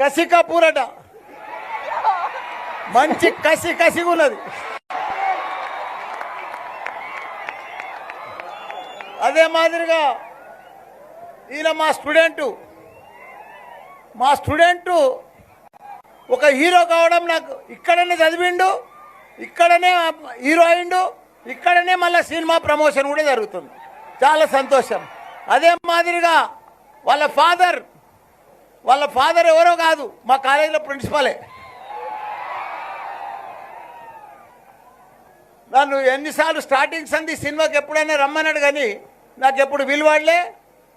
కసి కపూరట, మంచి కసిగా ఉన్నది. అదే మాదిరిగా ఈయన మా స్టూడెంటు ఒక హీరో కావడం, నాకు ఇక్కడనే చదివిండు, ఇక్కడనే హీరో అయిండు, ఇక్కడనే మళ్ళీ సినిమా ప్రమోషన్ కూడా జరుగుతుంది. చాలా సంతోషం. అదే మాదిరిగా వాళ్ళ ఫాదర్ ఎవరో కాదు, మా కాలేజీలో ప్రిన్సిపలే. నన్ను ఎన్నిసార్లు స్టార్టింగ్ సంది సినిమాకి ఎప్పుడైనా రమ్మన్నాడు, కానీ నాకు ఎప్పుడు విలువాడలే.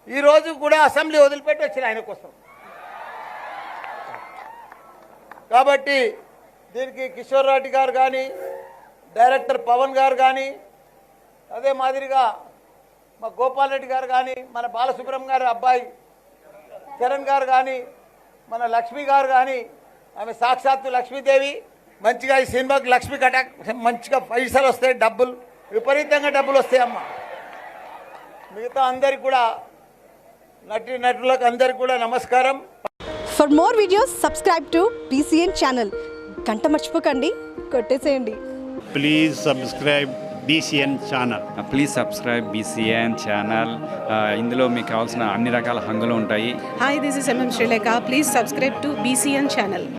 ఈరోజు కూడా అసెంబ్లీ వదిలిపెట్టి వచ్చిన ఆయన కోసం. కాబట్టి దీనికి కిషోర్ రెడ్డి గారు కానీ, డైరెక్టర్ పవన్ గారు కానీ, అదే మాదిరిగా మా గోపాల్ రెడ్డి గారు కానీ, మన బాలసుబ్రహ్మణ్యం గారు అబ్బాయి చరణ్ గారు కానీ, మన లక్ష్మి గారు కానీ, ఆమె సాక్షాత్తు లక్ష్మీదేవి. మంచిగా ఈ సినిమాకి లక్ష్మి కటాక్ మంచిగా పైసలు వస్తాయి, విపరీతంగా డబ్బులు వస్తాయమ్మ. మిగతా అందరికి కూడా నటులకు అందరికి కూడా నమస్కారం. For more videos subscribe to BCN channel. గంట మర్చిపోకండి, కొట్టేసేయండి. Please subscribe BCN channel. Please subscribe BCN channel. ఇందులో మీకు కావాల్సిన అన్ని రకాల హంగులు ఉంటాయి. Hi, this is MM Sri Lanka. Please subscribe to BCN channel.